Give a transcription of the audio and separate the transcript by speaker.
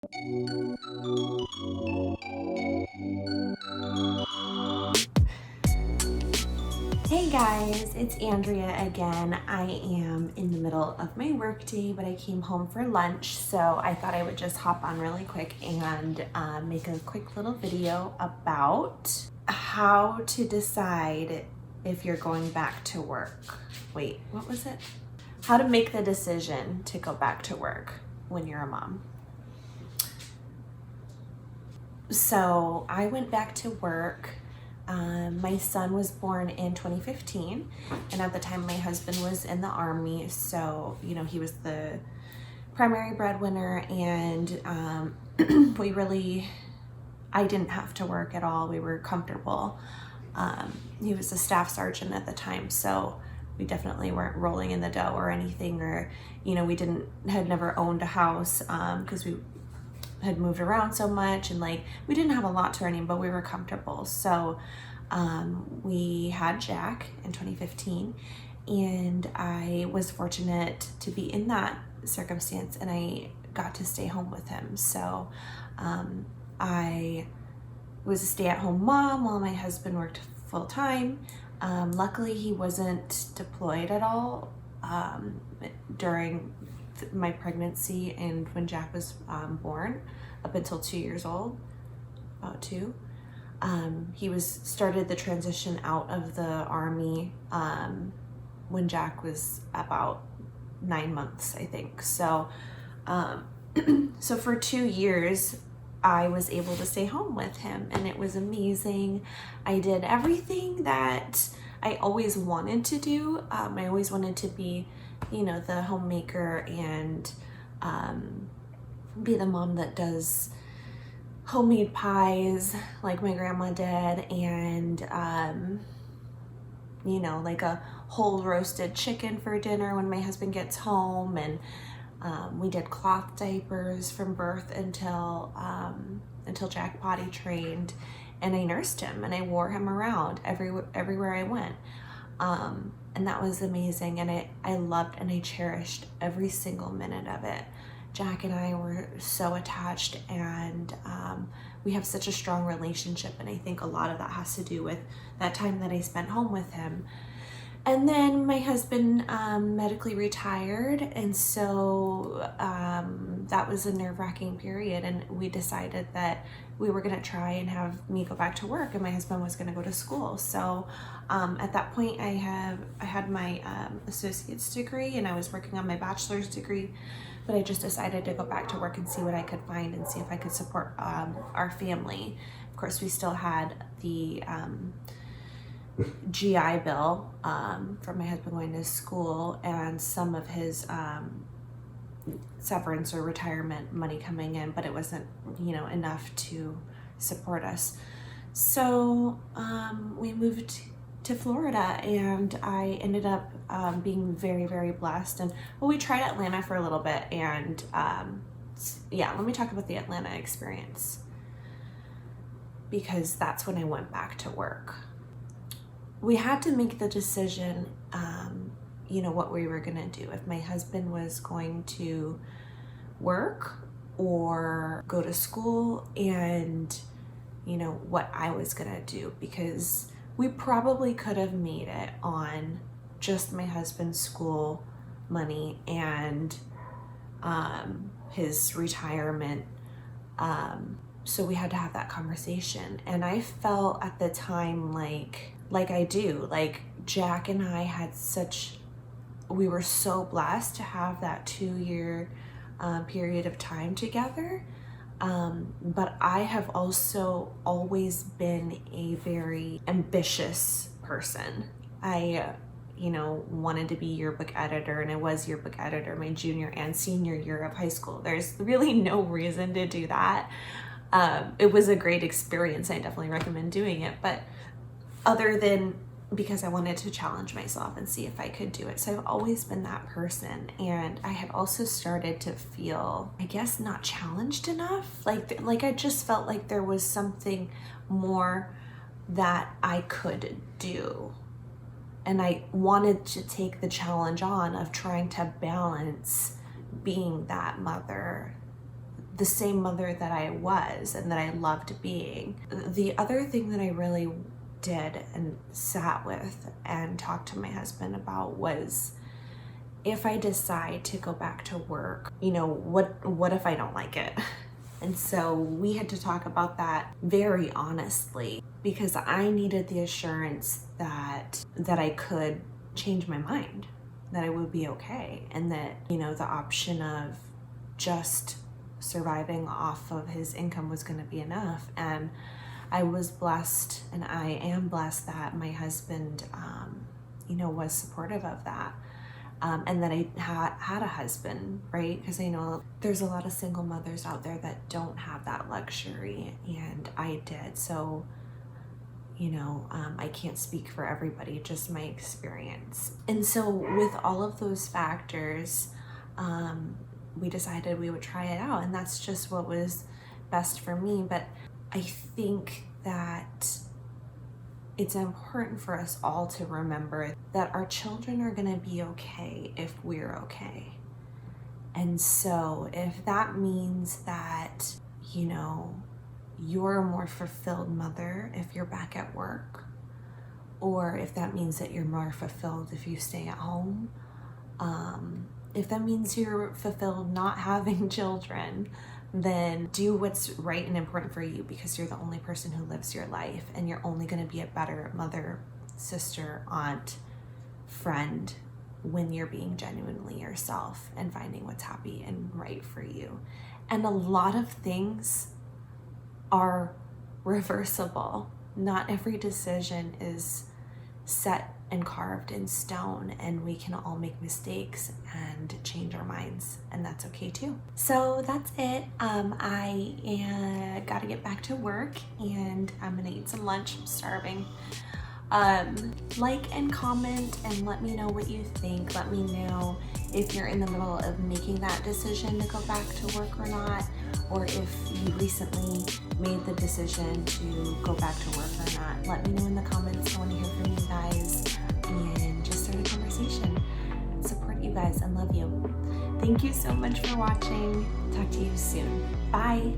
Speaker 1: Hey guys, it's Andrea again. I am in the middle of my workday, but I came home for lunch, so I thought I would just hop on really quick and make a quick little video about how to decide if you're going back to work. Wait, what was it? How to make the decision to go back to work when you're a mom. So I went back to work. My son was born in 2015, and at the time my husband was in the Army, so he was the primary breadwinner, and I didn't have to work at all. We were comfortable. He was a staff sergeant at the time, so we definitely weren't rolling in the dough or anything, or we had never owned a house because we had moved around so much, and we didn't have a lot to our name, but we were comfortable. So we had Jack in 2015, and I was fortunate to be in that circumstance, and I got to stay home with him. So I was a stay-at-home mom while my husband worked full-time. Luckily, he wasn't deployed at all during my pregnancy and when Jack was born, up until 2 years old, about 2. He started the transition out of the Army when Jack was about 9 months, I think. So, so for 2 years, I was able to stay home with him, and it was amazing. I did everything that I always wanted to do. I always wanted to be, the homemaker and be the mom that does homemade pies like my grandma did, and like a whole roasted chicken for dinner when my husband gets home, and we did cloth diapers from birth until Jack potty trained, and I nursed him and I wore him around everywhere I went. And that was amazing, and I loved and I cherished every single minute of it. Jack and I were so attached, and we have such a strong relationship, and I think a lot of that has to do with that time that I spent home with him. And then my husband medically retired, and so that was a nerve-wracking period, and we decided that we were going to try and have me go back to work, and my husband was going to go to school. So at that point, I had my associate's degree, and I was working on my bachelor's degree, but I just decided to go back to work and see what I could find and see if I could support our family. Of course, we still had the GI Bill from my husband going to school, and some of his severance or retirement money coming in, but it wasn't enough to support us. So we moved to Florida, and I ended up being very, very blessed. And we tried Atlanta for a little bit, and let me talk about the Atlanta experience, because that's when I went back to work. We had to make the decision, what we were gonna do, if my husband was going to work or go to school, and what I was gonna do, because we probably could have made it on just my husband's school money and his retirement. So we had to have that conversation, and I felt at the time like I do, like Jack and I we were so blessed to have that 2-year period of time together. But I have also always been a very ambitious person. I wanted to be yearbook editor, and I was yearbook editor my junior and senior year of high school. There's really no reason to do that. It was a great experience. I definitely recommend doing it, but other than because I wanted to challenge myself and see if I could do it. So I've always been that person, and I had also started to feel, I guess, not challenged enough. Like I just felt like there was something more that I could do. And I wanted to take the challenge on of trying to balance being that mother the same mother that I was and that I loved being. The other thing that I really did and sat with and talked to my husband about was, if I decide to go back to work, what if I don't like it? And so we had to talk about that very honestly, because I needed the assurance that I could change my mind, that I would be okay, and that, the option of just surviving off of his income was going to be enough. And I was blessed, and I am blessed that my husband, was supportive of that. And that I had a husband, right? Because I know there's a lot of single mothers out there that don't have that luxury, and I did. So, I can't speak for everybody, just my experience. And so with all of those factors, we decided we would try it out, and that's just what was best for me. But I think that it's important for us all to remember that our children are going to be okay if we're okay. And so if that means that, you're a more fulfilled mother if you're back at work, or if that means that you're more fulfilled if you stay at home, if that means you're fulfilled not having children, then do what's right and important for you, because you're the only person who lives your life, and you're only going to be a better mother, sister, aunt, friend when you're being genuinely yourself and finding what's happy and right for you. And a lot of things are reversible. Not every decision is set and carved in stone, and we can all make mistakes and change our minds, and that's okay too. So that's it. I gotta get back to work, and I'm gonna eat some lunch. I'm starving. Like and comment and let me know what you think. Let me know if you're in the middle of making that decision to go back to work or not, or if you recently made the decision to go back to work or not. Let me know in the comments. I want to hear from you guys and just start a conversation. Support you guys and love you. Thank you so much for watching. Talk to you soon. Bye.